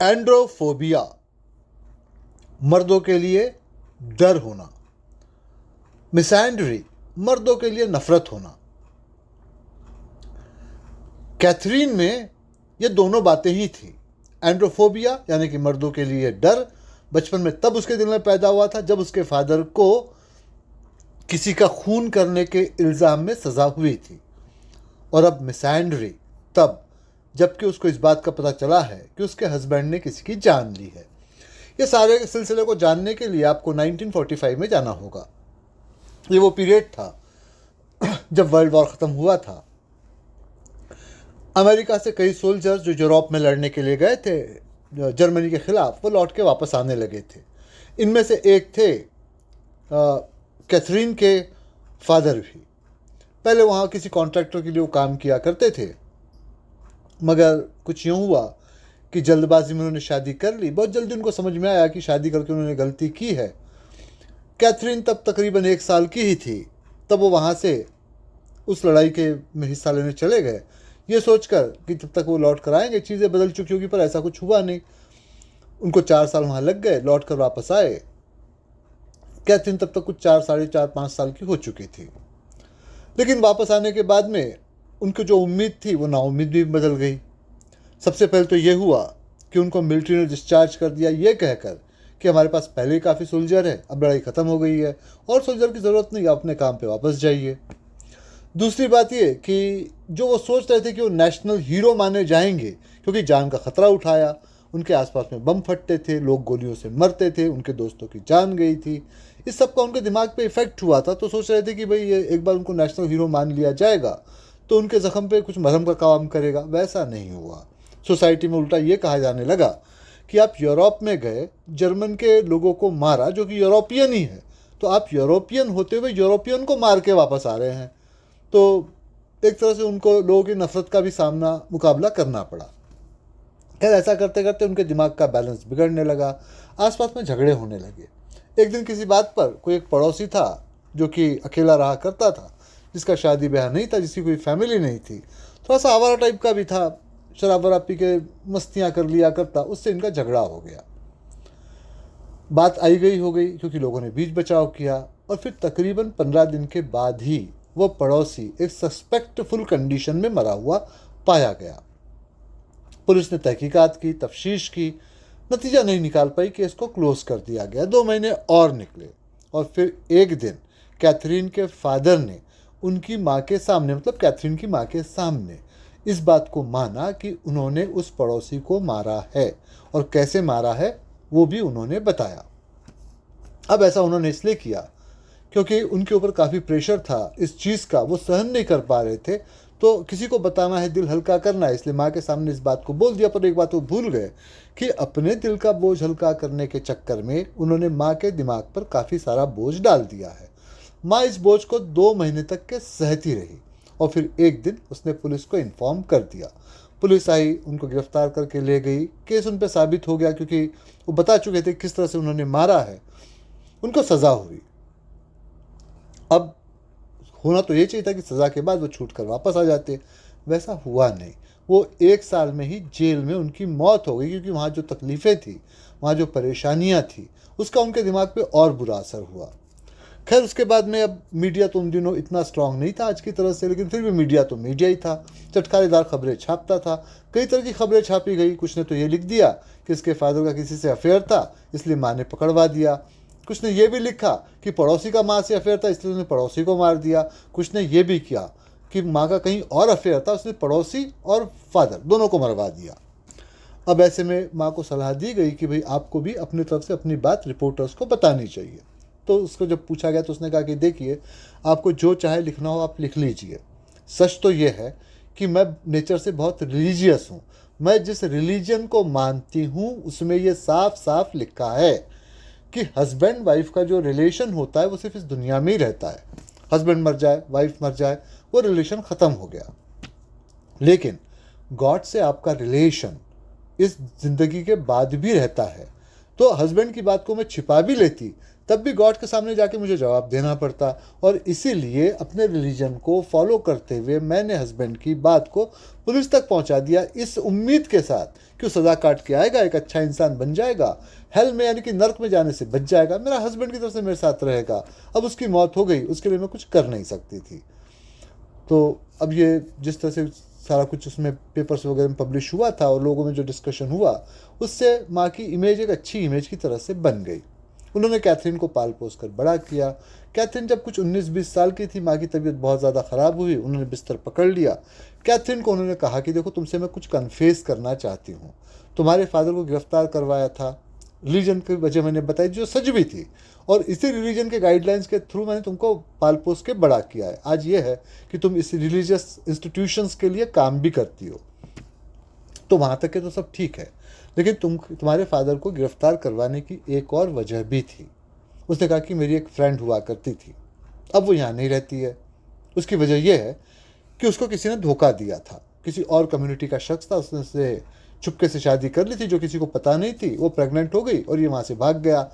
एंड्रोफोबिया, मर्दों के लिए डर होना। मिसैंड्री, मर्दों के लिए नफरत होना। कैथरीन में ये दोनों बातें ही थी। एंड्रोफोबिया यानी कि मर्दों के लिए डर बचपन में तब उसके दिल में पैदा हुआ था जब उसके फादर को किसी का खून करने के इल्ज़ाम में सज़ा हुई थी। और अब मिसैंड्री तब जबकि उसको इस बात का पता चला है कि उसके हस्बैंड ने किसी की जान ली है। ये सारे सिलसिले को जानने के लिए आपको 1945 में जाना होगा। ये वो पीरियड था जब वर्ल्ड वॉर ख़त्म हुआ था। अमेरिका से कई सोल्जर्स जो यूरोप में लड़ने के लिए गए थे जर्मनी के ख़िलाफ़, वो लौट के वापस आने लगे थे। इनमें से एक थे कैथरीन के फादर भी। पहले वहाँ किसी कॉन्ट्रैक्टर के लिए वो काम किया करते थे, मगर कुछ यूँ हुआ कि जल्दबाजी में उन्होंने शादी कर ली। बहुत जल्दी उनको समझ में आया कि शादी करके उन्होंने गलती की है। कैथरीन तब तकरीबन 1 साल की ही थी। तब वो वहाँ से उस लड़ाई के में हिस्सा लेने चले गए, ये सोचकर कि जब तक वो लौट कर आएंगे चीज़ें बदल चुकी होगी, पर ऐसा कुछ हुआ नहीं। उनको 4 साल वहाँ लग गए, लौट कर वापस आए। कैथरीन तब तक कुछ 4, साढ़े 4, 5 साल की हो चुकी थी। लेकिन वापस आने के बाद में उनकी जो उम्मीद थी वो नाउम्मीद भी बदल गई। सबसे पहले तो ये हुआ कि उनको मिलिट्री ने डिस्चार्ज कर दिया, ये कहकर कि हमारे पास पहले ही काफ़ी सोल्जर है, अब लड़ाई ख़त्म हो गई है और सोल्जर की ज़रूरत नहीं, आप अपने काम पे वापस जाइए। दूसरी बात ये कि जो वो सोच रहे थे कि वो नेशनल हीरो माने जाएंगे क्योंकि जान का ख़तरा उठाया, उनके आसपास में बम फटते थे, लोग गोलियों से मरते थे, उनके दोस्तों की जान गई थी, इस सब का उनके दिमाग पे इफ़ेक्ट हुआ था। तो सोच रहे थे कि भाई ये एक बार उनको नेशनल हीरो मान लिया जाएगा तो उनके ज़ख्म पे कुछ मरहम का काम करेगा। वैसा नहीं हुआ। सोसाइटी में उल्टा ये कहा जाने लगा कि आप यूरोप में गए, जर्मन के लोगों को मारा जो कि यूरोपियन ही है, तो आप यूरोपियन होते हुए यूरोपियन को मार के वापस आ रहे हैं। तो एक तरह से उनको लोगों की नफ़रत का भी मुकाबला करना पड़ा। खैर, ऐसा करते करते उनके दिमाग का बैलेंस बिगड़ने लगा, आसपास में झगड़े होने लगे। एक दिन किसी बात पर कोई एक पड़ोसी था जो कि अकेला रहा करता था, जिसका शादी ब्याह नहीं था, जिसकी कोई फैमिली नहीं थी, थोड़ा सा आवारा टाइप का भी था, शराब वराब पी के मस्तियाँ कर लिया करता। उससे इनका झगड़ा हो गया। बात आई गई हो गई क्योंकि लोगों ने बीच बचाव किया और फिर तकरीबन 15 दिन के बाद ही वो पड़ोसी एक सस्पेक्टफुल कंडीशन में मरा हुआ पाया गया। पुलिस ने तहकीकात की, तफ्तीश की, नतीजा नहीं निकाल पाई, केस को क्लोज कर दिया गया। 2 महीने और निकले और फिर एक दिन कैथरीन के फादर ने उनकी माँ के सामने, मतलब कैथरीन की माँ के सामने, इस बात को माना कि उन्होंने उस पड़ोसी को मारा है और कैसे मारा है वो भी उन्होंने बताया। अब ऐसा उन्होंने इसलिए किया क्योंकि उनके ऊपर काफ़ी प्रेशर था इस चीज़ का, वो सहन नहीं कर पा रहे थे। तो किसी को बताना है, दिल हल्का करना है, इसलिए माँ के सामने इस बात को बोल दिया। पर एक बात वो भूल गए कि अपने दिल का बोझ हल्का करने के चक्कर में उन्होंने माँ के दिमाग पर काफ़ी सारा बोझ डाल दिया है। माँ इस बोझ को 2 महीने तक के सहती रही और फिर एक दिन उसने पुलिस को इन्फॉर्म कर दिया। पुलिस आई, उनको गिरफ्तार करके ले गई। केस उन पर साबित हो गया क्योंकि वो बता चुके थे किस तरह से उन्होंने मारा है। उनको सज़ा हुई। अब होना तो ये चाहिए था कि सज़ा के बाद वो छूट कर वापस आ जाते, वैसा हुआ नहीं। वो 1 साल में ही जेल में उनकी मौत हो गई क्योंकि वहाँ जो तकलीफ़ें थी, वहाँ जो परेशानियाँ थी, उसका उनके दिमाग पे और बुरा असर हुआ। खैर, उसके बाद में अब मीडिया तो उन दिनों इतना स्ट्रांग नहीं था आज की तरह से, लेकिन फिर भी मीडिया तो मीडिया ही था, चटखारेदार खबरें छापता था। कई तरह की खबरें छापी गई। कुछ ने तो ये लिख दिया कि इसके फादर का किसी से अफेयर था, इसलिए माँ ने पकड़वा दिया। कुछ ने ये भी लिखा कि पड़ोसी का माँ से अफेयर था, इसलिए उसने पड़ोसी को मार दिया। कुछ ने ये भी किया कि माँ का कहीं और अफेयर था, उसने पड़ोसी और फादर दोनों को मरवा दिया। अब ऐसे में माँ को सलाह दी गई कि भाई आपको भी अपनी तरफ से अपनी बात रिपोर्टर्स को बतानी चाहिए। तो उसको जब पूछा गया तो उसने कहा कि देखिए, आपको जो चाहे लिखना हो आप लिख लीजिए। सच तो ये है कि मैं नेचर से बहुत रिलीजियस हूँ। मैं जिस रिलीजन को मानती हूँ उसमें ये साफ साफ लिखा है कि हस्बैंड वाइफ का जो रिलेशन होता है वो सिर्फ इस दुनिया में ही रहता है। हस्बैंड मर जाए, वाइफ मर जाए, वो रिलेशन ख़त्म हो गया। लेकिन गॉड से आपका रिलेशन इस ज़िंदगी के बाद भी रहता है। तो तो हस्बैंड की बात को मैं छिपा भी लेती, तब भी गॉड के सामने जाके मुझे जवाब देना पड़ता। और इसीलिए अपने रिलीजन को फॉलो करते हुए मैंने हस्बैंड की बात को पुलिस तक पहुंचा दिया, इस उम्मीद के साथ कि वो सज़ा काट के आएगा, एक अच्छा इंसान बन जाएगा, हेल में यानी कि नर्क में जाने से बच जाएगा, मेरा हस्बैंड की तरफ से मेरे साथ रहेगा। अब उसकी मौत हो गई, उसके लिए मैं कुछ कर नहीं सकती थी। तो अब ये जिस तरह से सारा कुछ उसमें पेपर्स वगैरह में पब्लिश हुआ था और लोगों में जो डिस्कशन हुआ, उससे माँ की इमेज एक अच्छी इमेज की तरह से बन गई। उन्होंने कैथरीन को पाल पोस कर बड़ा किया। कैथरीन जब कुछ 19-20 साल की थी, माँ की तबीयत बहुत ज़्यादा ख़राब हुई, उन्होंने बिस्तर पकड़ लिया। कैथरीन को उन्होंने कहा कि देखो, तुमसे मैं कुछ कन्फेस करना चाहती हूँ। तुम्हारे फादर को गिरफ्तार करवाया था, रिलीजन की वजह मैंने बताई जो सच भी थी, और इसी रिलीजन के गाइडलाइंस के थ्रू मैंने तुमको पाल पोस के बड़ा किया है। आज ये है कि तुम इस रिलीजियस इंस्टीट्यूशंस के लिए काम भी करती हो। तो वहाँ तक के तो सब ठीक है, लेकिन तुम्हारे फादर को गिरफ्तार करवाने की एक और वजह भी थी। उसने कहा कि मेरी एक फ्रेंड हुआ करती थी, अब वो यहाँ नहीं रहती है। उसकी वजह यह है कि उसको किसी ने धोखा दिया था, किसी और कम्युनिटी का शख्स था, उसने से चुपके से शादी कर ली थी जो किसी को पता नहीं थी। वो प्रेग्नेंट हो गई और ये वहाँ से भाग गया।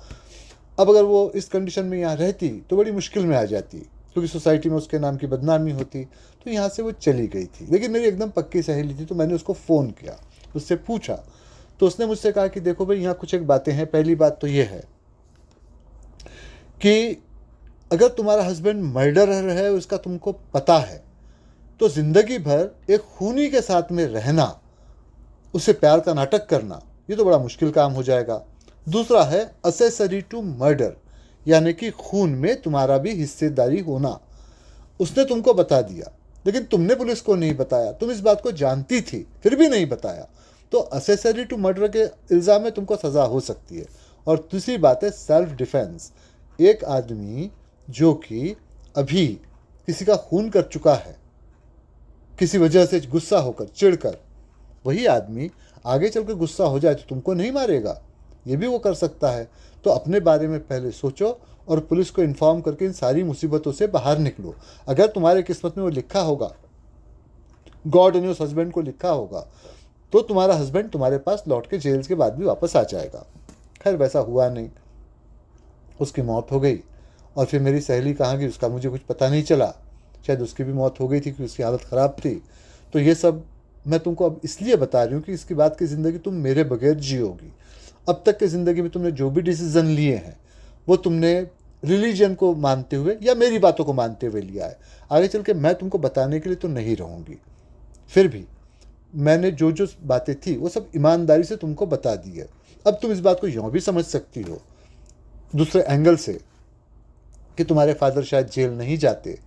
अब अगर वो इस कंडीशन में यहाँ रहती तो बड़ी मुश्किल में आ जाती, क्योंकि सोसाइटी में उसके नाम की बदनामी होती। तो यहाँ से वो चली गई थी, लेकिन मेरी एकदम पक्की सहेली थी, तो मैंने उसको फ़ोन किया, उससे पूछा, तो उसने मुझसे कहा कि देखो भाई, यहाँ कुछ एक बातें हैं। पहली बात तो ये है कि अगर तुम्हारा हस्बैंड मर्डरर है, उसका तुमको पता है, तो ज़िंदगी भर एक खूनी के साथ में रहना, उससे प्यार का नाटक करना, ये तो बड़ा मुश्किल काम हो जाएगा। दूसरा है असेसरी टू मर्डर, यानी कि खून में तुम्हारा भी हिस्सेदारी होना। उसने तुमको बता दिया, लेकिन तुमने पुलिस को नहीं बताया। तुम इस बात को जानती थी, फिर भी नहीं बताया, तो असेसरी टू मर्डर के इल्ज़ाम में तुमको सज़ा हो सकती है। और दूसरी बात है सेल्फ डिफेंस। एक आदमी जो कि अभी किसी का खून कर चुका है, किसी वजह से गुस्सा होकर, चिढ़कर, वही आदमी आगे चलकर गुस्सा हो जाए तो तुमको नहीं मारेगा, ये भी वो कर सकता है। तो अपने बारे में पहले सोचो और पुलिस को इन्फॉर्म करके इन सारी मुसीबतों से बाहर निकलो। अगर तुम्हारे किस्मत में वो लिखा होगा, गॉड ने उस हस्बैंड को लिखा होगा, तो तुम्हारा हस्बैंड तुम्हारे पास लौट के जेल के बाद भी वापस आ जाएगा। खैर वैसा हुआ नहीं, उसकी मौत हो गई। और फिर मेरी सहेली कहाँ गई उसका मुझे कुछ पता नहीं चला, शायद उसकी भी मौत हो गई थी क्योंकि उसकी हालत ख़राब थी। तो ये सब मैं तुमको अब इसलिए बता रही हूँ कि इसके बाद की ज़िंदगी तुम मेरे बगैर जियोगी। अब तक की ज़िंदगी में तुमने जो भी डिसीज़न लिए हैं वो तुमने रिलीजन को मानते हुए या मेरी बातों को मानते हुए लिया है। आगे चल के मैं तुमको बताने के लिए तो नहीं रहूँगी, फिर भी मैंने जो जो बातें थी वो सब ईमानदारी से तुमको बता दी है। अब तुम इस बात को यूँ भी समझ सकती हो दूसरे एंगल से कि तुम्हारे फादर शायद जेल नहीं जाते,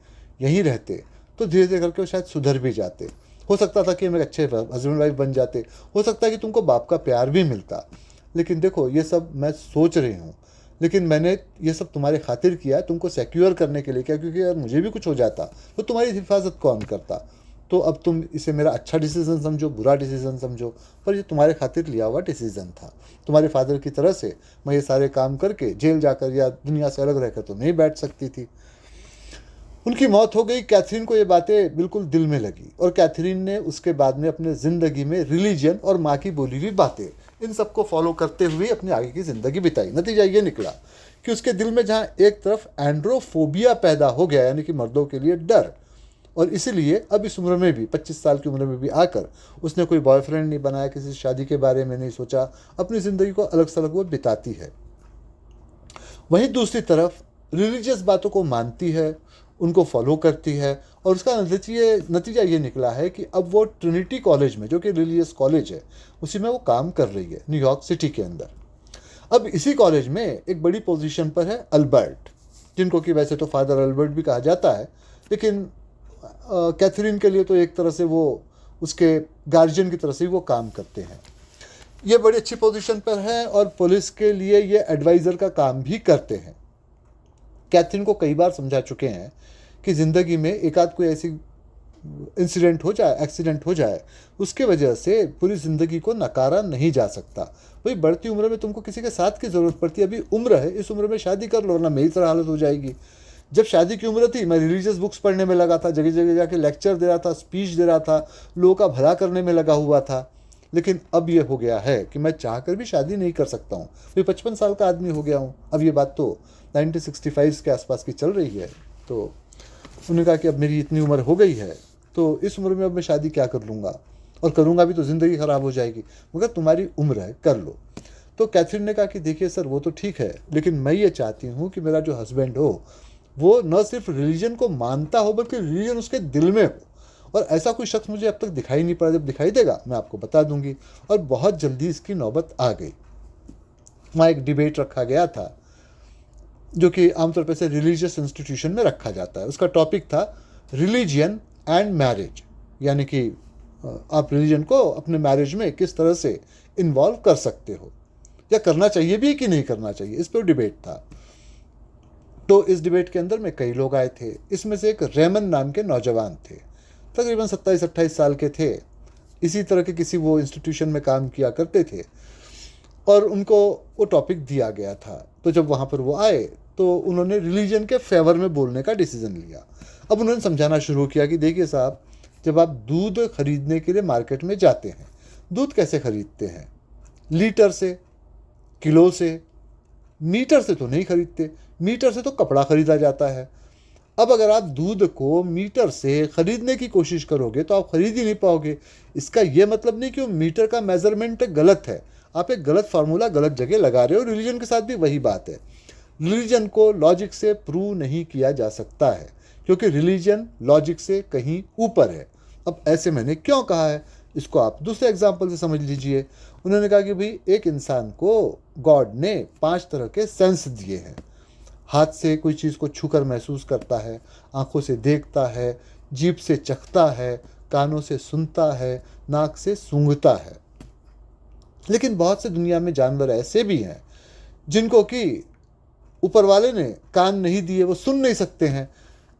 यहीं रहते, तो धीरे धीरे करके वो शायद सुधर भी जाते। हो सकता था कि हम एक अच्छे हस्बैंड वाइफ बन जाते, हो सकता है कि तुमको बाप का प्यार भी मिलता। लेकिन देखो, ये सब मैं सोच रही हूँ, लेकिन मैंने ये सब तुम्हारे खातिर किया है, तुमको सिक्योर करने के लिए किया, क्योंकि अगर मुझे भी कुछ हो जाता तो तुम्हारी हिफाजत कौन करता। तो अब तुम इसे मेरा अच्छा डिसीज़न समझो, बुरा डिसीज़न समझो, पर ये तुम्हारे खातिर लिया हुआ डिसीज़न था। तुम्हारे फादर की तरह से मैं ये सारे काम करके जेल जाकर या दुनिया से अलग रहकर तो नहीं बैठ सकती थी। उनकी मौत हो गई। कैथरीन को ये बातें बिल्कुल दिल में लगी और कैथरीन ने उसके बाद में अपने ज़िंदगी में रिलीजन और माँ की बोली हुई बातें, इन सबको फॉलो करते हुए अपनी आगे की ज़िंदगी बिताई। नतीजा ये निकला कि उसके दिल में जहाँ एक तरफ एंड्रोफोबिया पैदा हो गया, यानी कि मर्दों के लिए डर, और इसीलिए अब इस उम्र में भी 25 साल की उम्र में भी आकर उसने कोई बॉयफ्रेंड नहीं बनाया, किसी शादी के बारे में नहीं सोचा, अपनी ज़िंदगी को अलग सलग वो बिताती है। वहीं दूसरी तरफ रिलीजियस बातों को मानती है, उनको फॉलो करती है, और उसका नतीजा ये निकला है कि अब वो ट्रिनिटी कॉलेज में, जो कि रिलीजियस कॉलेज है, उसी में वो काम कर रही है न्यूयॉर्क सिटी के अंदर। अब इसी कॉलेज में एक बड़ी पोजीशन पर है अल्बर्ट, जिनको कि वैसे तो फादर अल्बर्ट भी कहा जाता है, लेकिन कैथरीन के लिए तो एक तरह से वो उसके गार्जियन की तरह से वो काम करते हैं। ये बड़ी अच्छी पोजीशन पर है और पुलिस के लिए ये एडवाइज़र का काम भी करते हैं। कैथरीन को कई बार समझा चुके हैं कि ज़िंदगी में एक आध कोई ऐसी इंसिडेंट हो जाए, एक्सीडेंट हो जाए, उसके वजह से पूरी ज़िंदगी को नकारा नहीं जा सकता। भाई बढ़ती उम्र में तुमको किसी के साथ की ज़रूरत पड़ती है, अभी उम्र है, इस उम्र में शादी कर लो, ना मेरी तरह हालत हो जाएगी। जब शादी की उम्र थी मैं रिलीजियस बुक्स पढ़ने में लगा था, जगह जगह जाके लेक्चर दे रहा था, स्पीच दे रहा था, लोगों का भला करने में लगा हुआ था। लेकिन अब ये हो गया है कि मैं चाहकर भी शादी नहीं कर सकता हूँ। मैं 55 साल का आदमी हो गया हूँ। अब ये बात तो 1965 के आसपास की चल रही है। तो उन्होंने कहा कि अब मेरी इतनी उम्र हो गई है, तो इस उम्र में अब मैं शादी क्या कर लूँगा, और करूँगा भी तो ज़िंदगी ख़राब हो जाएगी, मगर तुम्हारी उम्र है, कर लो। तो कैथरीन ने कहा कि देखिए सर, वो तो ठीक है, लेकिन मैं ये चाहती हूँ कि मेरा जो हस्बैंड हो वो न सिर्फ रिलीजन को मानता हो, बल्कि रिलीजन उसके दिल में हो। और ऐसा कोई शख्स मुझे अब तक दिखाई नहीं पड़ा। जब दिखाई देगा मैं आपको बता दूंगी। और बहुत जल्दी इसकी नौबत आ गई। वहाँ एक डिबेट रखा गया था, जो कि आमतौर पर से रिलीजियस इंस्टीट्यूशन में रखा जाता है। उसका टॉपिक था रिलीजियन एंड मैरिज, यानी कि आप रिलीजन को अपने मैरिज में किस तरह से इन्वॉल्व कर सकते हो, या करना चाहिए भी कि नहीं करना चाहिए, इस पर डिबेट था। तो इस डिबेट के अंदर में कई लोग आए थे। इसमें से एक रेमन नाम के नौजवान थे, तकरीबन 27-28 साल के थे। इसी तरह के किसी वो इंस्टीट्यूशन में काम किया करते थे, और उनको वो टॉपिक दिया गया था। तो जब वहाँ पर वो आए तो उन्होंने रिलीजन के फेवर में बोलने का डिसीज़न लिया। अब उन्होंने समझाना शुरू किया कि देखिए साहब, जब आप दूध खरीदने के लिए मार्केट में जाते हैं, दूध कैसे खरीदते हैं? लीटर से, किलो से, मीटर से तो नहीं खरीदते। मीटर से तो कपड़ा खरीदा जाता है। अब अगर आप दूध को मीटर से खरीदने की कोशिश करोगे तो आप खरीद ही नहीं पाओगे। इसका यह मतलब नहीं कि वो मीटर का मेजरमेंट गलत है, आप एक गलत फार्मूला गलत जगह लगा रहे हो। रिलीजन के साथ भी वही बात है। रिलीजन को लॉजिक से प्रूव नहीं किया जा सकता है, क्योंकि रिलीजन लॉजिक से कहीं ऊपर है। अब ऐसे मैंने क्यों कहा है, इसको आप दूसरे एग्जाम्पल से समझ लीजिए। उन्होंने कहा कि भाई एक इंसान को गॉड ने 5 तरह के सेंस दिए हैं। हाथ से कोई चीज़ को छूकर महसूस करता है, आंखों से देखता है, जीभ से चखता है, कानों से सुनता है, नाक से सूंघता है। लेकिन बहुत से दुनिया में जानवर ऐसे भी हैं जिनको कि ऊपर वाले ने कान नहीं दिए, वो सुन नहीं सकते हैं।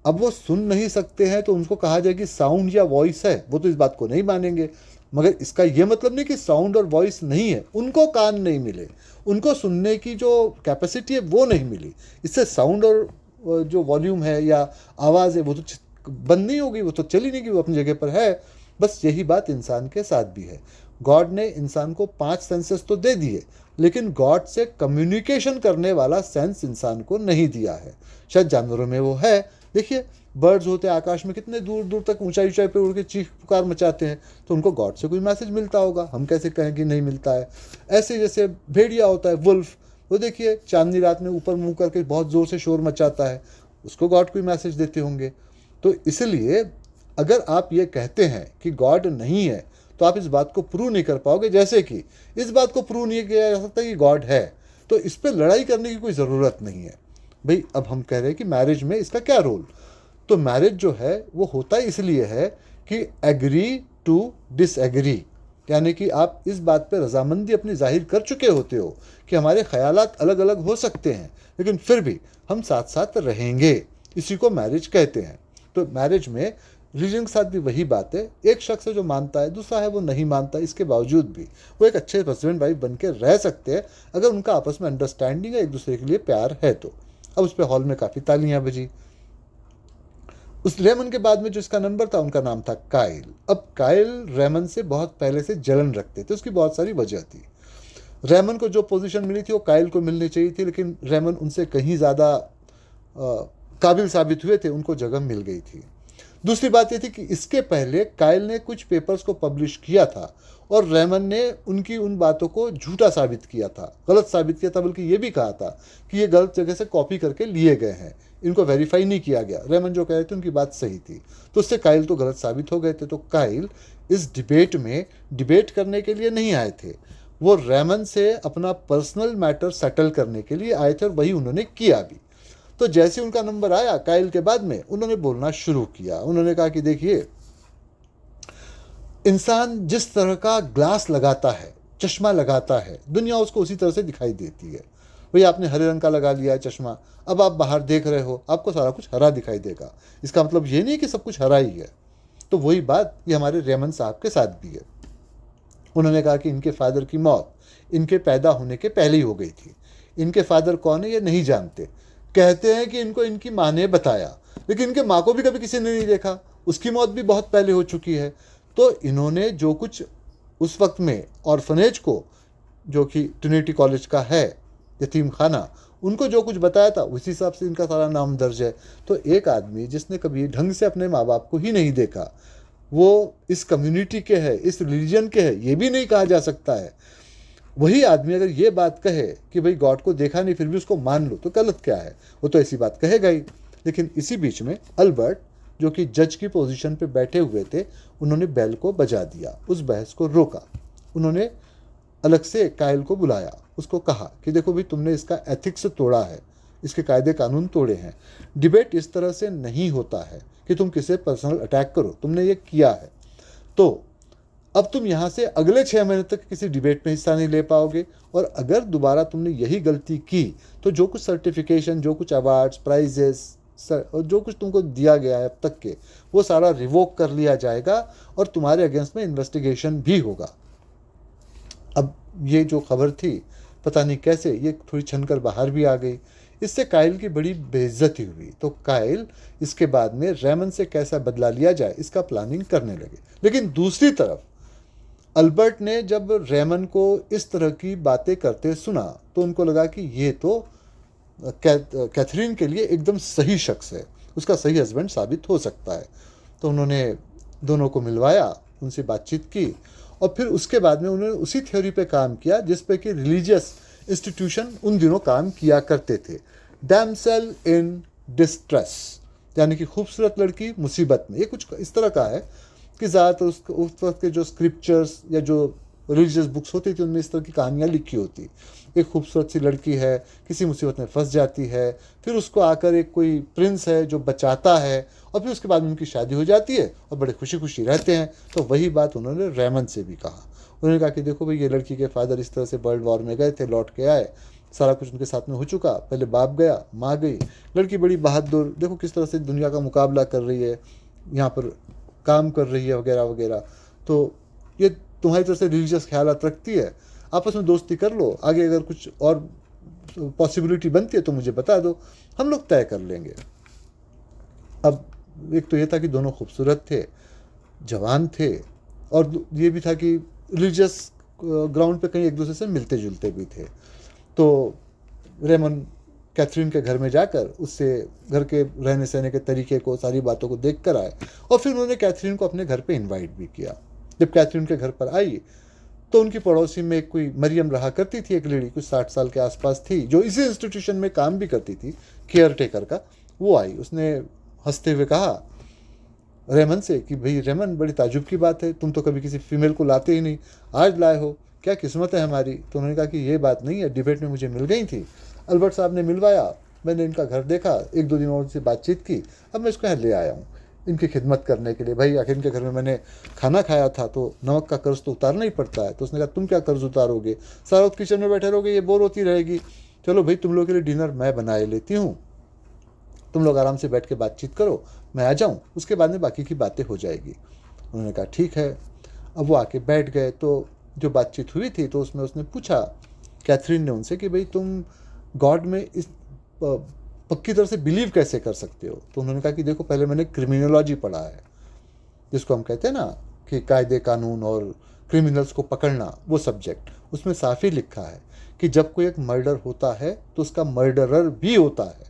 अब वो सुन नहीं सकते हैं तो उनको कहा जाए कि साउंड या वॉइस है, वो तो इस बात को नहीं मानेंगे। मगर इसका ये मतलब नहीं कि साउंड और वॉइस नहीं है। उनको कान नहीं मिले, उनको सुनने की जो कैपेसिटी है वो नहीं मिली। इससे साउंड और जो वॉल्यूम है या आवाज़ है वो तो बंद नहीं होगी, वो तो चली नहीं, कि वो अपनी जगह पर है। बस यही बात इंसान के साथ भी है। गॉड ने इंसान को 5 सेंसेस तो दे दिए, लेकिन गॉड से कम्युनिकेशन करने वाला सेंस इंसान को नहीं दिया है। शायद जानवरों में वो है। देखिए, बर्ड्स होते हैं आकाश में, कितने दूर दूर तक ऊंचाई ऊंचाई पे उड़ के चीख पुकार मचाते हैं, तो उनको गॉड से कोई मैसेज मिलता होगा। हम कैसे कहें कि नहीं मिलता है। ऐसे जैसे भेड़िया होता है, वुल्फ, वो देखिए चांदनी रात में ऊपर मुंह करके बहुत ज़ोर से शोर मचाता है, उसको गॉड कोई मैसेज देते होंगे। तो इसलिए अगर आप ये कहते हैं कि गॉड नहीं है, तो आप इस बात को प्रूव नहीं कर पाओगे। जैसे कि इस बात को प्रूव नहीं किया जा सकता कि गॉड है, तो इस पर लड़ाई करने की कोई ज़रूरत नहीं है। भाई, अब हम कह रहे हैं कि मैरिज में इसका क्या रोल, तो मैरिज जो है वो होता इसलिए है कि एग्री टू डिसएग्री, यानी कि आप इस बात पे रजामंदी अपनी जाहिर कर चुके होते हो कि हमारे ख्यालात अलग अलग हो सकते हैं, लेकिन फिर भी हम साथ साथ रहेंगे। इसी को मैरिज कहते हैं। तो मैरिज में रिलीजन के साथ भी वही बात है। एक शख्स है जो मानता है, दूसरा है वो नहीं मानता, इसके बावजूद भी वो एक अच्छे हस्बैंड वाइफ बन के रह सकते हैं, अगर उनका आपस में अंडरस्टैंडिंग है, एक दूसरे के लिए प्यार है तो। अब उस पर हॉल में काफ़ी तालियां बजी। उस रेमन के बाद में जो इसका नंबर था, उनका नाम था काइल। अब काइल रेमन से बहुत पहले से जलन रखते थे, उसकी बहुत सारी वजह थी। रेमन को जो पोजीशन मिली थी वो काइल को मिलनी चाहिए थी, लेकिन रेमन उनसे कहीं ज़्यादा काबिल साबित हुए थे, उनको जगह मिल गई थी। दूसरी बात ये थी कि इसके पहले काइल ने कुछ पेपर्स को पब्लिश किया था, और रेमन ने उनकी उन बातों को झूठा साबित किया था, गलत साबित किया था, बल्कि ये भी कहा था कि ये गलत जगह से कॉपी करके लिए गए हैं, इनको वेरीफाई नहीं किया गया। रेमन जो कह रहे थे उनकी बात सही थी, तो उससे काइल तो गलत साबित हो गए थे। तो काइल इस डिबेट में डिबेट करने के लिए नहीं आए थे, वो रेमन से अपना पर्सनल मैटर सेटल करने के लिए आए थे, और वही उन्होंने किया भी। तो जैसे उनका नंबर आया काइल के बाद में, उन्होंने बोलना शुरू किया। उन्होंने कहा कि देखिए, इंसान जिस तरह का ग्लास लगाता है, चश्मा लगाता है, दुनिया उसको उसी तरह से दिखाई देती है। भाई, आपने हरे रंग का लगा लिया है चश्मा, अब आप बाहर देख रहे हो, आपको सारा कुछ हरा दिखाई देगा। इसका मतलब ये नहीं कि सब कुछ हरा ही है। तो वही बात ये हमारे रेमन साहब के साथ भी है। उन्होंने कहा कि इनके फादर की मौत इनके पैदा होने के पहले ही हो गई थी। इनके फादर कौन है ये नहीं जानते। कहते हैं कि इनको इनकी माँ ने बताया, लेकिन इनके माँ को भी कभी किसी ने नहीं देखा, उसकी मौत भी बहुत पहले हो चुकी है। तो इन्होंने जो कुछ उस वक्त में ऑर्फनेज को, जो कि ट्रिनिटी कॉलेज का है, यतीम खाना, उनको जो कुछ बताया था उसी हिसाब से इनका सारा नाम दर्ज है। तो एक आदमी जिसने कभी ढंग से अपने माँ बाप को ही नहीं देखा, वो इस कम्युनिटी के है, इस रिलीजन के है, ये भी नहीं कहा जा सकता है। वही आदमी अगर ये बात कहे कि भाई गॉड को देखा नहीं फिर भी उसको मान लो, तो गलत क्या है? वो तो ऐसी बात कहेगा ही। लेकिन इसी बीच में अल्बर्ट, जो कि जज की पोजीशन पे बैठे हुए थे, उन्होंने बेल को बजा दिया, उस बहस को रोका। उन्होंने अलग से कायल को बुलाया, उसको कहा कि देखो भाई, तुमने इसका एथिक्स तोड़ा है, इसके कायदे कानून तोड़े हैं। डिबेट इस तरह से नहीं होता है कि तुम किसे पर्सनल अटैक करो, तुमने ये किया है। तो अब तुम यहाँ से अगले 6 महीने तक किसी डिबेट में हिस्सा नहीं ले पाओगे, और अगर दोबारा तुमने यही गलती की तो जो कुछ सर्टिफिकेशन, जो कुछ अवार्ड्स, प्राइजेस और जो कुछ तुमको दिया गया है अब तक के, वो सारा रिवोक कर लिया जाएगा और तुम्हारे अगेंस्ट में इन्वेस्टिगेशन भी होगा। अब ये जो खबर थी, पता नहीं कैसे ये थोड़ी छनकर बाहर भी आ गई। इससे कायल की बड़ी बेइज्जती हुई। तो कायल इसके बाद में रेमन से कैसा बदला लिया जाए इसका प्लानिंग करने लगे। लेकिन दूसरी तरफ अल्बर्ट ने जब रेमन को इस तरह की बातें करते सुना तो उनको लगा कि ये तो कैथरीन के लिए एकदम सही शख्स है, उसका सही हस्बैंड साबित हो सकता है। तो उन्होंने दोनों को मिलवाया, उनसे बातचीत की, और फिर उसके बाद में उन्होंने उसी थ्योरी पे काम किया जिस पे कि रिलीजियस इंस्टीट्यूशन उन दिनों काम किया करते थे। डैमसेल इन डिस्ट्रेस, यानी कि खूबसूरत लड़की मुसीबत में। ये कुछ इस तरह का है कि ज़्यादातर उस वक्त के जो स्क्रिप्चर्स या जो रिलीजियस बुक्स होती थी उनमें इस तरह की कहानियाँ लिखी होती। एक खूबसूरत सी लड़की है, किसी मुसीबत में फंस जाती है, फिर उसको आकर एक कोई प्रिंस है जो बचाता है, और फिर उसके बाद उनकी शादी हो जाती है और बड़े खुशी खुशी रहते हैं। तो वही बात उन्होंने रेमन से भी कहा। उन्होंने कहा कि देखो भाई, ये लड़की के फादर इस तरह से वर्ल्ड वॉर में गए थे, लौट के आए, सारा कुछ उनके साथ में हो चुका। पहले बाप गया, माँ गई, लड़की बड़ी बहादुर, देखो किस तरह से दुनिया का मुकाबला कर रही है, यहाँ पर काम कर रही है, वगैरह वगैरह। तो ये तुम्हारी तरफ से रिलीजियस ख्यालात रखती है, आपस में दोस्ती कर लो, आगे अगर कुछ और पॉसिबिलिटी बनती है तो मुझे बता दो, हम लोग तय कर लेंगे। अब एक तो ये था कि दोनों खूबसूरत थे, जवान थे, और ये भी था कि रिलीजियस ग्राउंड पे कहीं एक दूसरे से मिलते जुलते भी थे। तो रेमन कैथरीन के घर में जाकर उससे घर के रहने सहने के तरीके को, सारी बातों को देख कर आए, और फिर उन्होंने कैथरीन को अपने घर पे इनवाइट भी किया। जब कैथरीन के घर पर आई तो उनकी पड़ोसी में एक कोई मरियम रहा करती थी, एक लेडी कुछ 60 साल के आसपास थी, जो इसी इंस्टीट्यूशन में काम भी करती थी, केयर टेकर का। वो आई, उसने हंसते हुए कहा रेमन से कि भाई रेमन, बड़ी ताजुब की बात है, तुम तो कभी किसी फीमेल को लाते ही नहीं, आज लाए हो, क्या किस्मत है हमारी। तो उन्होंने कहा कि ये बात नहीं है, डिबेट में मुझे मिल गई थी, अल्बर्ट साहब ने मिलवाया, मैंने इनका घर देखा, 1-2 दिन और उनसे बातचीत की, अब मैं इसको यहाँ ले आया हूँ इनकी खिदमत करने के लिए। भाई आखिर इनके घर में मैंने खाना खाया था तो नमक का कर्ज तो उतारना ही पड़ता है। तो उसने कहा तुम क्या कर्ज उतारोगे, सारा वक्त किचन में बैठे रहोगे, ये बोर होती रहेगी, चलो भाई तुम लोग के लिए डिनर मैं बनाए लेती हूँ, तुम लोग आराम से बैठ के बातचीत करो, मैं आ जाऊँ, उसके बाद में बाकी की बातें हो जाएगी। उन्होंने कहा ठीक है। अब वो आके बैठ गए। तो जो बातचीत हुई थी तो उसमें उसने पूछा कैथरीन ने उनसे कि भाई तुम गॉड में इस पक्की तरह से बिलीव कैसे कर सकते हो। तो उन्होंने कहा कि देखो, पहले मैंने क्रिमिनोलॉजी पढ़ा है, जिसको हम कहते हैं ना कि कायदे कानून और क्रिमिनल्स को पकड़ना, वो सब्जेक्ट, उसमें साफ ही लिखा है कि जब कोई एक मर्डर होता है तो उसका मर्डरर भी होता है,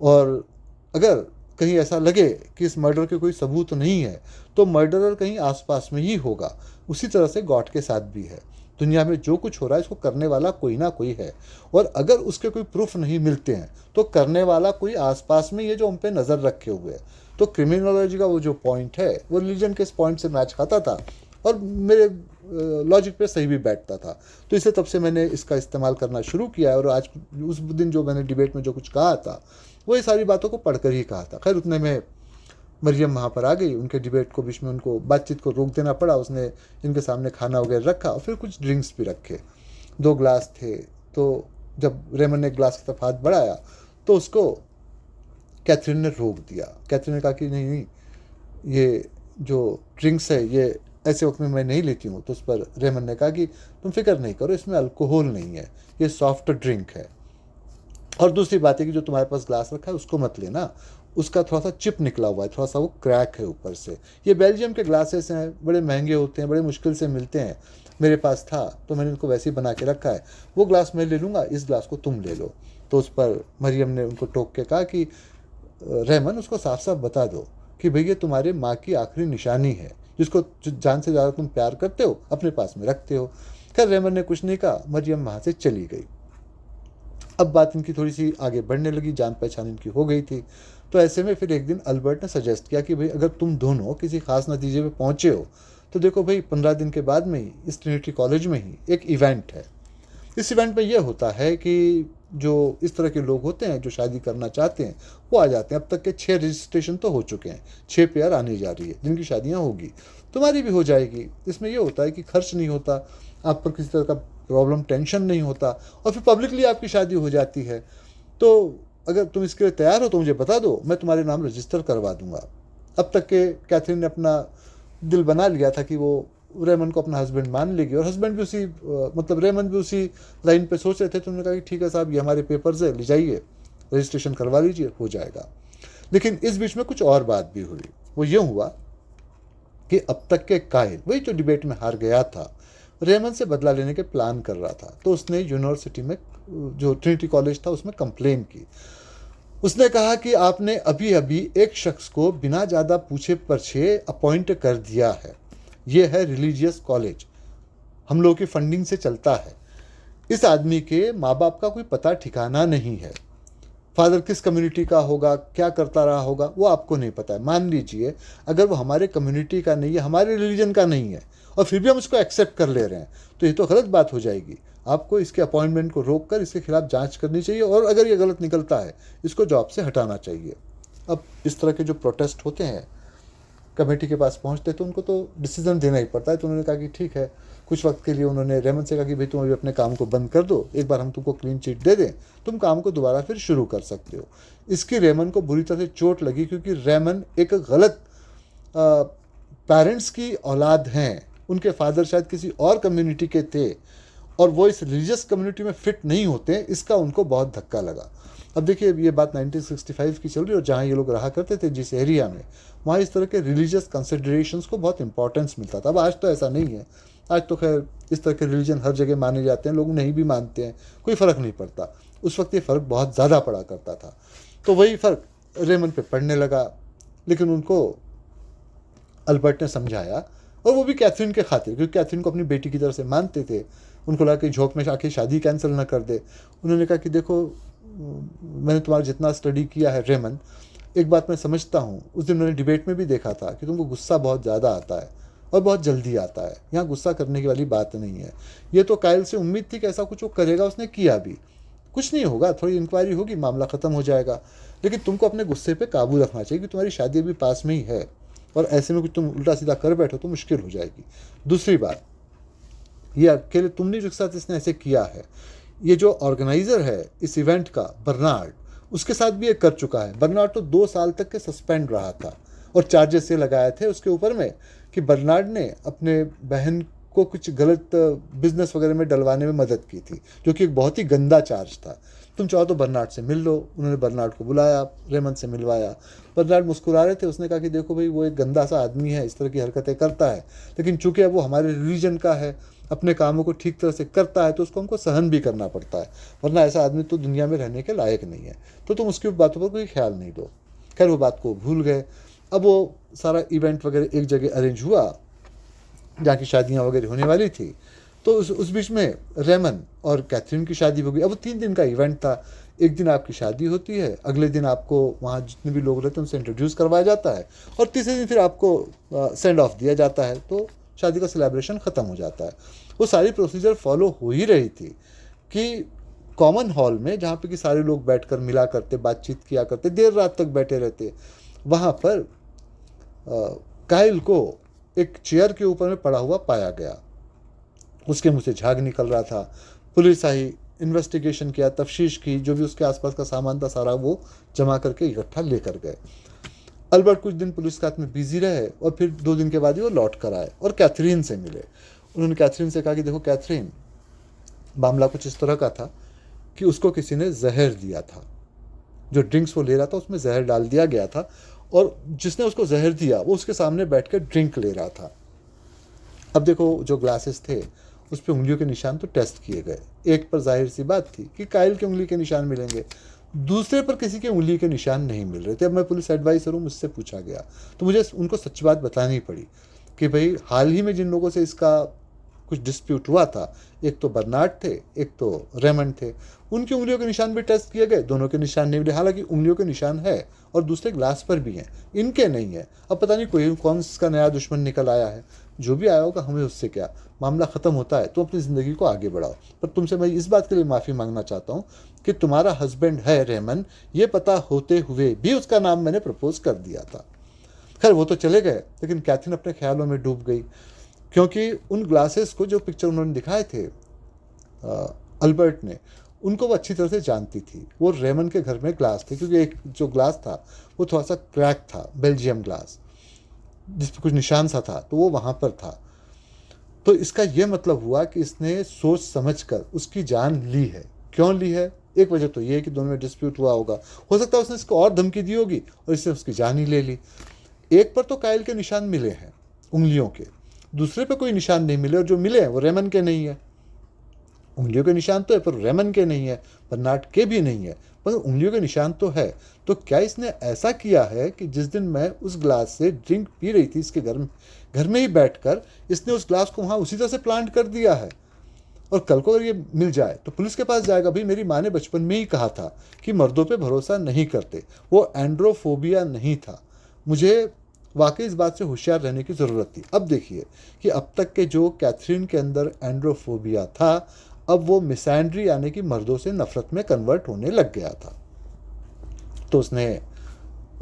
और अगर कहीं ऐसा लगे कि इस मर्डर के कोई सबूत नहीं है तो मर्डरर कहीं आसपास में ही होगा। उसी तरह से गॉड के साथ भी है, दुनिया में जो कुछ हो रहा है इसको करने वाला कोई ना कोई है, और अगर उसके कोई प्रूफ नहीं मिलते हैं तो करने वाला कोई आसपास में ये जो हम पे नज़र रखे हुए है। तो क्रिमिनोलॉजी का वो जो पॉइंट है वो रिलीजन के इस पॉइंट से मैच खाता था और मेरे लॉजिक पे सही भी बैठता था। तो इसे तब से मैंने इसका इस्तेमाल करना शुरू किया है, और आज उस दिन जो मैंने डिबेट में जो कुछ कहा था वो ये सारी बातों को पढ़कर ही कहा था। खैर उतने में मरियम वहाँ पर आ गई, उनके डिबेट को बीच में उनको बातचीत को रोक देना पड़ा। उसने इनके सामने खाना वगैरह रखा और फिर कुछ ड्रिंक्स भी रखे, 2 ग्लास थे। तो जब रेमन ने एक ग्लास की तरफ हाथ बढ़ाया तो उसको कैथरीन ने रोक दिया। कैथरीन ने कहा कि नहीं नहीं, ये जो ड्रिंक्स है ये ऐसे वक्त में मैं नहीं लेती हूँ। तो उस पर रेमन ने कहा कि तुम फिक्र नहीं करो, इसमें अल्कोहल नहीं है, ये सॉफ्ट ड्रिंक है, और दूसरी बात है कि जो तुम्हारे पास ग्लास रखा है उसको मत लेना, उसका थोड़ा सा चिप निकला हुआ है, थोड़ा सा वो क्रैक है ऊपर से। ये बेल्जियम के ग्लासेस हैं, बड़े महंगे होते हैं, बड़े मुश्किल से मिलते हैं। मेरे पास था तो मैंने उनको वैसे ही बना के रखा है। वो ग्लास मैं ले लूँगा, इस ग्लास को तुम ले लो। तो उस पर मरियम ने उनको टोक के कहा कि रहमान, उसको साफ साफ बता दो कि भैया तुम्हारे माँ की आखिरी निशानी है, जिसको जान से ज़्यादा तुम प्यार करते हो, अपने पास में रखते हो। खैर रहमान ने कुछ नहीं कहा, मरियम वहाँ से चली गई। अब बात इनकी थोड़ी सी आगे बढ़ने लगी, जान पहचान इनकी हो गई थी। तो ऐसे में फिर एक दिन अल्बर्ट ने सजेस्ट किया कि भाई अगर तुम दोनों किसी खास नतीजे पे पहुँचे हो तो देखो भाई 15 दिन के बाद में ही इस ट्रिनिटी कॉलेज में ही एक इवेंट है। इस इवेंट में यह होता है कि जो इस तरह के लोग होते हैं जो शादी करना चाहते हैं वो आ जाते हैं। अब तक के 6 रजिस्ट्रेशन तो हो चुके हैं, 6 पेयर आने जा रही है जिनकी शादियां होगी, तुम्हारी भी हो जाएगी। इसमें यह होता है कि खर्च नहीं होता, आप पर किसी तरह का प्रॉब्लम टेंशन नहीं होता, और फिर पब्लिकली आपकी शादी हो जाती है। तो अगर तुम इसके लिए तैयार हो तो मुझे बता दो, मैं तुम्हारे नाम रजिस्टर करवा दूंगा। अब तक के कैथरीन ने अपना दिल बना लिया था कि वो रेमन को अपना हस्बैंड मान लेगी, और हस्बैंड भी उसी मतलब रेमन भी उसी लाइन पे सोच रहे थे। तो उन्होंने कहा कि ठीक है साहब, ये हमारे पेपर्स है, ले जाइए रजिस्ट्रेशन करवा लीजिए, हो जाएगा। लेकिन इस बीच में कुछ और बात भी हुई। वो यूँ हुआ कि अब तक के कायल, वही जो डिबेट में हार गया था, रेमन से बदला लेने के प्लान कर रहा था। तो उसने यूनिवर्सिटी में, जो ट्रिनिटी कॉलेज था, उसमें कंप्लेन की। उसने कहा कि आपने अभी अभी एक शख्स को बिना ज़्यादा पूछे परछे अपॉइंट कर दिया है। ये है रिलीजियस कॉलेज, हम लोगों की फंडिंग से चलता है। इस आदमी के माँ बाप का कोई पता ठिकाना नहीं है। फादर किस कम्युनिटी का होगा, क्या करता रहा होगा, वो आपको नहीं पता है। मान लीजिए अगर वो हमारे कम्युनिटी का नहीं है, हमारे रिलीजन का नहीं है, और फिर भी हम उसको एक्सेप्ट कर ले रहे हैं, तो ये तो गलत बात हो जाएगी। आपको इसके अपॉइंटमेंट को रोक कर इसके खिलाफ जांच करनी चाहिए, और अगर ये गलत निकलता है इसको जॉब से हटाना चाहिए। अब इस तरह के जो प्रोटेस्ट होते हैं कमेटी के पास पहुंचते तो उनको तो डिसीजन देना ही पड़ता है। तो उन्होंने कहा कि ठीक है। कुछ वक्त के लिए उन्होंने रेमन से कहा कि भाई तुम अभी अपने काम को बंद कर दो, एक बार हम तुमको क्लीन चिट दे दें, तुम काम को दोबारा फिर शुरू कर सकते हो। इसकी रेमन को बुरी तरह से चोट लगी, क्योंकि रेमन एक गलत पेरेंट्स की औलाद हैं। उनके फादर शायद किसी और कम्युनिटी के थे और वो इस रिलीजियस कम्युनिटी में फिट नहीं होते, इसका उनको बहुत धक्का लगा। अब देखिए ये बात 1965 की चल रही है, और जहाँ ये लोग रहा करते थे जिस एरिया में, वहाँ इस तरह के रिलीजियस कंसिडरेशंस को बहुत इंपॉर्टेंस मिलता था। अब आज तो ऐसा नहीं है, आज तो खैर इस तरह के रिलीजन हर जगह माने जाते हैं, लोग नहीं भी मानते हैं, कोई फ़र्क नहीं पड़ता। उस वक्त ये फ़र्क बहुत ज़्यादा पड़ा करता था। तो वही फ़र्क रेमन पे पड़ने लगा। लेकिन उनको अल्बर्ट ने समझाया, और वो भी कैथरीन के खातिर, क्योंकि कैथरीन को अपनी बेटी की तरह से मानते थे। उनको लगा कि झोंक में आके शादी कैंसिल ना कर दे। उन्होंने कहा कि देखो मैंने तुम्हारा जितना स्टडी किया है रेमन, एक बात मैं समझता हूँ, उस दिन मैंने डिबेट में भी देखा था कि तुमको गुस्सा बहुत ज़्यादा आता है और बहुत जल्दी आता है। यहाँ गुस्सा करने की वाली बात नहीं है। ये तो कायल से उम्मीद थी कि ऐसा कुछ वो करेगा, उसने किया भी। कुछ नहीं होगा, थोड़ी इंक्वायरी होगी, मामला ख़त्म हो जाएगा। लेकिन तुमको अपने गुस्से पे काबू रखना चाहिए कि तुम्हारी शादी अभी पास में ही है, और ऐसे में कुछ तुम उल्टा सीधा कर बैठो तो मुश्किल हो जाएगी। दूसरी बात, ये अकेले तुमने जो साथ इसने ऐसे किया है, ये जो ऑर्गेनाइज़र है इस इवेंट का बर्नार्ड, उसके साथ भी ये कर चुका है। बर्नार्ड तो 2 साल तक के सस्पेंड रहा था, और चार्जेस ये लगाए थे उसके ऊपर में कि बर्नार्ड ने अपने बहन को कुछ गलत बिजनेस वगैरह में डलवाने में मदद की थी, जो कि एक बहुत ही गंदा चार्ज था। तुम चाहो तो बर्नार्ड से मिल लो। उन्होंने बर्नार्ड को बुलाया, रेमन से मिलवाया। बर्नार्ड मुस्कुरा रहे थे। उसने कहा कि देखो भाई वो एक गंदा सा आदमी है, इस तरह की हरकतें करता है, लेकिन चूंकि अब वो हमारे रिलीजन का है, अपने कामों को ठीक तरह से करता है, तो उसको हमको सहन भी करना पड़ता है, वरना ऐसा आदमी तो दुनिया में रहने के लायक नहीं है। तो तुम उसकी बातों पर कोई ख्याल नहीं दो। खैर वो बात को भूल गए। अब वो सारा इवेंट वगैरह एक जगह अरेंज हुआ जहाँ की शादियाँ वगैरह होने वाली थी। तो उस बीच में रेमन और कैथरीन की शादी हो गई। अब वो 3 दिन का इवेंट था। एक दिन आपकी शादी होती है, अगले दिन आपको वहाँ जितने भी लोग रहते हैं उनसे इंट्रोड्यूस करवाया जाता है, और तीसरे दिन फिर आपको सेंड ऑफ दिया जाता है। तो शादी का सेलिब्रेशन ख़त्म हो जाता है। वो सारी प्रोसीजर फॉलो हो ही रही थी कि कॉमन हॉल में, जहाँ पे कि सारे लोग बैठकर मिला करते, बातचीत किया करते, देर रात तक बैठे रहते, वहाँ पर कायल को एक चेयर के ऊपर में पड़ा हुआ पाया गया। उसके मुंह से झाग निकल रहा था। पुलिस आई, इन्वेस्टिगेशन किया, तफ्तीश की, जो भी उसके आसपास का सामान था सारा वो जमा करके इकट्ठा लेकर गए। अल्बर्ट कुछ दिन पुलिस के हाथ में बिजी रहे, और फिर 2 दिन के बाद ही वो लौट कर आए और कैथरीन से मिले। उन्होंने कैथरीन से कहा कि देखो कैथरीन, मामला कुछ इस तरह का था कि उसको किसी ने जहर दिया था, जो ड्रिंक्स वो ले रहा था उसमें जहर डाल दिया गया था, और जिसने उसको जहर दिया वो उसके सामने बैठकर ड्रिंक ले रहा था। अब देखो, जो ग्लासेस थे उस पर उंगलियों के निशान तो टेस्ट किए गए। एक पर जाहिर सी बात थी कि कायल के उंगली के निशान मिलेंगे, दूसरे पर किसी के उंगली के निशान नहीं मिल रहे थे। अब मैं पुलिस एडवाइज़र हूँ, मुझसे पूछा गया तो मुझे उनको सच बात बतानी पड़ी कि भाई हाल ही में जिन लोगों से इसका कुछ डिस्प्यूट हुआ था, एक तो बर्नार्ड थे, एक तो रेमंड थे, उनकी उंगलियों के निशान भी टेस्ट किए गए, दोनों के निशान नहीं मिले। हालांकि उंगलियों के निशान है और दूसरे ग्लास पर भी हैं, इनके नहीं है। अब पता नहीं कोई कौन इसका नया दुश्मन निकल आया है, जो भी आया होगा हमें उससे क्या, मामला ख़त्म होता है तो अपनी ज़िंदगी को आगे बढ़ाओ। पर तुमसे मैं इस बात के लिए माफ़ी मांगना चाहता हूँ कि तुम्हारा हस्बैंड है रेमन, ये पता होते हुए भी उसका नाम मैंने प्रपोज कर दिया था। खैर वो तो चले गए, लेकिन कैथरीन अपने ख्यालों में डूब गई, क्योंकि उन ग्लासेस को जो पिक्चर उन्होंने दिखाए थे अल्बर्ट ने, उनको वो अच्छी तरह से जानती थी। वो रेमन के घर में ग्लास थे, क्योंकि एक जो ग्लास था वो थोड़ा सा क्रैक था, बेल्जियम ग्लास, जिस पर कुछ निशान सा था, तो वो वहाँ पर था। तो इसका ये मतलब हुआ कि इसने सोच समझकर उसकी जान ली है। क्यों ली है? एक वजह तो ये है कि दोनों में डिस्प्यूट हुआ होगा, हो सकता है उसने इसको और धमकी दी होगी और इसने उसकी जान ही ले ली। एक पर तो कायल के निशान मिले हैं उंगलियों के, दूसरे पे कोई निशान नहीं मिले, और जो मिले हैं वो रेमन के नहीं है। उंगलियों के निशान तो है पर रेमन के नहीं है, बर्नार्ड के भी नहीं है, पर उंगलियों के निशान तो है। तो क्या इसने ऐसा किया है कि जिस दिन मैं उस ग्लास से ड्रिंक पी रही थी इसके घर में ही बैठकर, इसने उस ग्लास को वहाँ उसी तरह से प्लांट कर दिया है, और कल को अगर ये मिल जाए तो पुलिस के पास जाएगा। भाई मेरी माँ ने बचपन में ही कहा था कि मर्दों पे भरोसा नहीं करते, वो एंड्रोफोबिया नहीं था। मुझे वाकई इस बात से होशियार रहने की ज़रूरत थी। अब देखिए कि अब तक के जो कैथरीन के अंदर एंड्रोफोबिया था, अब वो मिसैंड्री यानी कि मर्दों से नफरत में कन्वर्ट होने लग गया था। तो उसने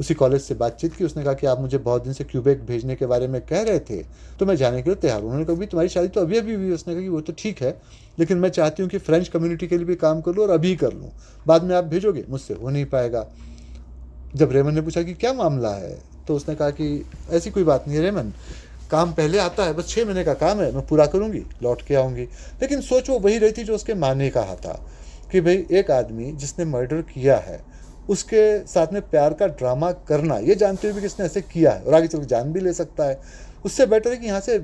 उसी कॉलेज से बातचीत की। उसने कहा कि आप मुझे बहुत दिन से क्यूबेक भेजने के बारे में कह रहे थे, तो मैं जाने के लिए तैयार हूँ। उन्होंने कहा भी तुम्हारी शादी तो अभी अभी हुई। उसने कहा कि वो तो ठीक है, लेकिन मैं चाहती हूँ कि फ्रेंच कम्युनिटी के लिए भी काम कर लूँ, और अभी कर लूँ, बाद में आप भेजोगे, मुझसे हो नहीं पाएगा। जब रेमन ने पूछा कि क्या मामला है, तो उसने कहा कि ऐसी कोई बात नहीं है रेमन, काम पहले आता है, बस 6 महीने का काम है, मैं पूरा करूँगी, लौट के आऊँगी। लेकिन सोच वो वही रही थी जो उसके माँ ने कहा था कि भाई एक आदमी जिसने मर्डर किया है, उसके साथ में प्यार का ड्रामा करना, ये जानते हुए भी किसने ऐसे किया है और आगे चल जान भी ले सकता है, उससे बेटर है कि यहाँ से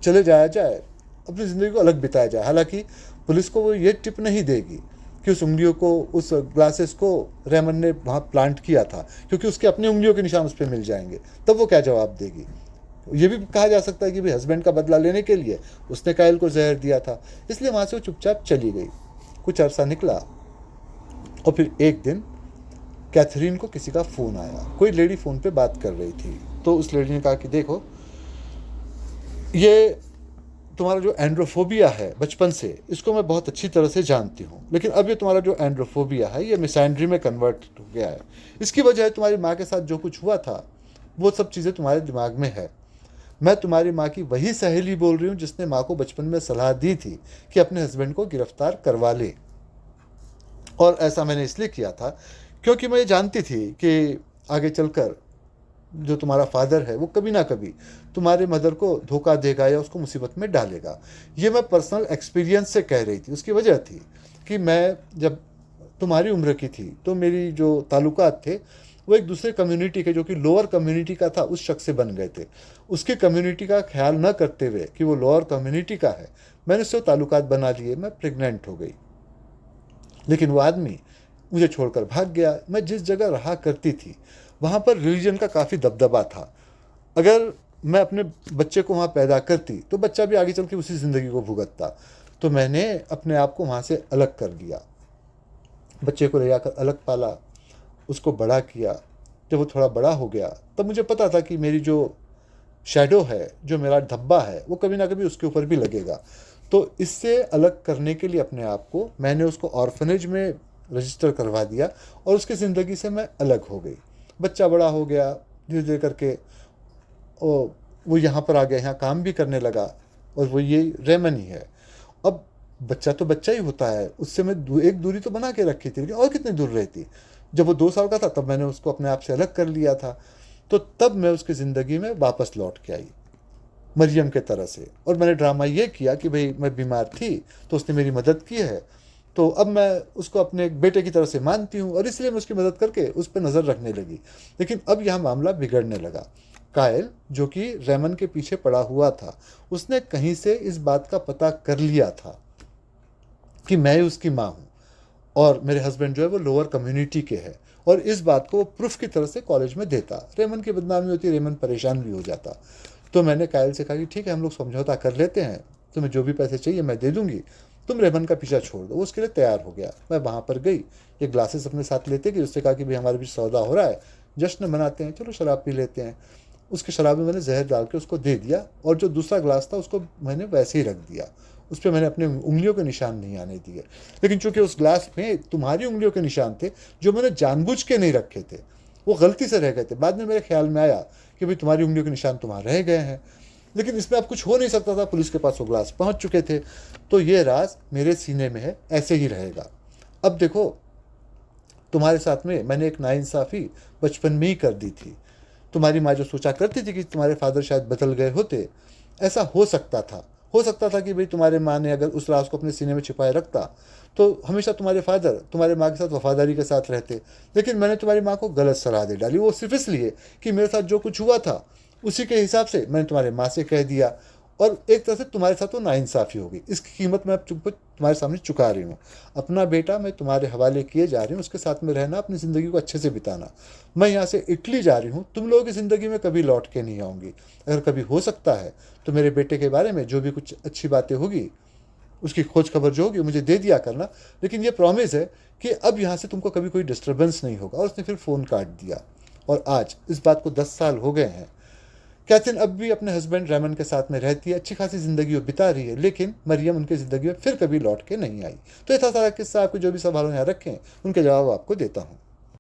चले जाया जाए, अपनी ज़िंदगी को अलग बिताया जाए। हालांकि पुलिस को वो ये टिप नहीं देगी कि उस उंगलियों को, उस ग्लासेस को रेमन ने वहाँ प्लांट किया था, क्योंकि उसके अपनी उंगलियों के निशान उस पर मिल जाएंगे, तब वो क्या जवाब देगी। ये भी कहा जा सकता है कि भाई हस्बैंड का बदला लेने के लिए उसने कायल को जहर दिया था, इसलिए वहाँ से वो चुपचाप चली गई। कुछ अरसा निकला और फिर एक दिन कैथरीन को किसी का फ़ोन आया। कोई लेडी फ़ोन पे बात कर रही थी, तो उस लेडी ने कहा कि देखो, ये तुम्हारा जो एंड्रोफोबिया है बचपन से, इसको मैं बहुत अच्छी तरह से जानती हूँ, लेकिन अब ये तुम्हारा जो एंड्रोफोबिया है ये मिसैंड्री में कन्वर्ट हो गया है। इसकी वजह है तुम्हारी माँ के साथ जो कुछ हुआ था, वो सब चीज़ें तुम्हारे दिमाग में है। मैं तुम्हारी माँ की वही सहेली बोल रही हूँ जिसने माँ को बचपन में सलाह दी थी कि अपने हस्बैंड को गिरफ्तार करवा ले, और ऐसा मैंने इसलिए किया था क्योंकि मैं ये जानती थी कि आगे चलकर जो तुम्हारा फादर है वो कभी ना कभी तुम्हारे मदर को धोखा देगा या उसको मुसीबत में डालेगा। ये मैं पर्सनल एक्सपीरियंस से कह रही थी। उसकी वजह थी कि मैं जब तुम्हारी उम्र की थी तो मेरी जो ताल्लुकात थे वो एक दूसरे कम्युनिटी के, जो कि लोअर कम्युनिटी का था, उस शख्स से बन गए थे। उसकी कम्युनिटी का ख्याल न करते हुए कि वो लोअर कम्युनिटी का है, मैंने उससे ताल्लुकात बना लिए। मैं प्रेग्नेंट हो गई, लेकिन वो आदमी मुझे छोड़कर भाग गया। मैं जिस जगह रहा करती थी वहाँ पर रिलीजन का काफ़ी दबदबा था। अगर मैं अपने बच्चे को वहाँ पैदा करती तो बच्चा भी आगे चल के उसी ज़िंदगी को भुगतता। तो मैंने अपने आप को वहाँ से अलग कर लिया, बच्चे को ले जाकर अलग पाला, उसको बड़ा किया। जब वो थोड़ा बड़ा हो गया तब मुझे पता था कि मेरी जो शैडो है, जो मेरा धब्बा है, वो कभी ना कभी उसके ऊपर भी लगेगा। तो इससे अलग करने के लिए अपने आप को मैंने उसको ऑर्फनेज में रजिस्टर करवा दिया, और उसकी ज़िंदगी से मैं अलग हो गई। बच्चा बड़ा हो गया, धीरे धीरे करके वो यहाँ पर आ गया, यहाँ काम भी करने लगा, और वो ये रेमन ही है। अब बच्चा तो बच्चा ही होता है, उससे मैं एक दूरी तो बना के रखी थी, लेकिन और कितनी दूर रहती। जब वो 2 साल का था तब मैंने उसको अपने आप से अलग कर लिया था। तो तब मैं उसकी ज़िंदगी में वापस लौट के आई मरियम के तरह से, और मैंने ड्रामा ये किया कि भाई मैं बीमार थी तो उसने मेरी मदद की है, तो अब मैं उसको अपने एक बेटे की तरह से मानती हूँ और इसलिए मैं उसकी मदद करके उस पर नज़र रखने लगी। लेकिन अब यह मामला बिगड़ने लगा। कायल, जो कि रेमन के पीछे पड़ा हुआ था, उसने कहीं से इस बात का पता कर लिया था कि मैं उसकी माँ हूँ और मेरे हस्बैंड जो है वो लोअर कम्युनिटी के हैं, और इस बात को वो प्रूफ की तरह से कॉलेज में देता। रेमन की बदनामी होती, रेमन परेशान भी हो जाता। तो मैंने कायल से कहा कि ठीक है, हम लोग समझौता कर लेते हैं, तुम्हें जो भी पैसे चाहिए मैं दे दूंगी, तुम रेमन का पीछा छोड़ दो। वो उसके लिए तैयार हो गया। मैं वहाँ पर गई, ये ग्लासेस अपने साथ लेते गई, उससे कहा कि भाई हमारे बीच सौदा हो रहा है, जश्न मनाते हैं, चलो शराब पी लेते हैं। उसके शराब में मैंने जहर डाल के उसको दे दिया, और जो दूसरा ग्लास था उसको मैंने वैसे ही रख दिया। उस पर मैंने अपने उंगलियों के निशान नहीं आने दिए। लेकिन चूंकि उस ग्लास में तुम्हारी उंगलियों के निशान थे, जो मैंने जानबूझ के नहीं रखे थे, वो गलती से रह गए थे। बाद में मेरे ख्याल में आया कि भाई तुम्हारी उंगलियों के निशान तुम्हारे रह गए हैं, लेकिन इसमें अब कुछ हो नहीं सकता था, पुलिस के पास वो ग्लास पहुंच चुके थे। तो ये राज मेरे सीने में है, ऐसे ही रहेगा। अब देखो, तुम्हारे साथ में मैंने एक नाइंसाफ़ी बचपन में ही कर दी थी। तुम्हारी माँ जो सोचा करती थी कि तुम्हारे फादर शायद बदल गए होते, ऐसा हो सकता था कि भाई तुम्हारे माँ ने अगर उस राज को अपने सीने में छिपाए रखता तो हमेशा तुम्हारे फादर तुम्हारे माँ के साथ वफादारी के साथ रहते। लेकिन मैंने तुम्हारी माँ को गलत सलाह दे डाली, वो सिर्फ इसलिए कि मेरे साथ जो कुछ हुआ था उसी के हिसाब से मैंने तुम्हारे माँ से कह दिया, और एक तरह से तुम्हारे साथ वो नाइंसाफ़ी हो गई। इसकी कीमत मैं अब तुम्हारे सामने चुका रही हूँ। अपना बेटा मैं तुम्हारे हवाले किए जा रही हूँ, उसके साथ में रहना, अपनी ज़िंदगी को अच्छे से बिताना। मैं यहाँ से इटली जा रही हूँ, तुम लोगों की ज़िंदगी में कभी लौट के नहीं आऊँगी। अगर कभी हो सकता है तो मेरे बेटे के बारे में जो भी कुछ अच्छी बातें होगी, उसकी खोज खबर जो होगी मुझे दे दिया करना, लेकिन ये प्रॉमिस है कि अब यहाँ से तुमको कभी कोई डिस्टर्बेंस नहीं होगा। और उसने फिर फ़ोन काट दिया। और आज इस बात को 10 साल हो गए हैं। कैथरीन अब भी अपने हस्बैंड रेमन के साथ में रहती है, अच्छी खासी ज़िंदगी वो बिता रही है, लेकिन मरियम उनकी ज़िंदगी में फिर कभी लौट के नहीं आई। तो ऐसा सारा किस्सा, आपको जो भी सवाल यहाँ रखें उनके जवाब आपको देता हूँ।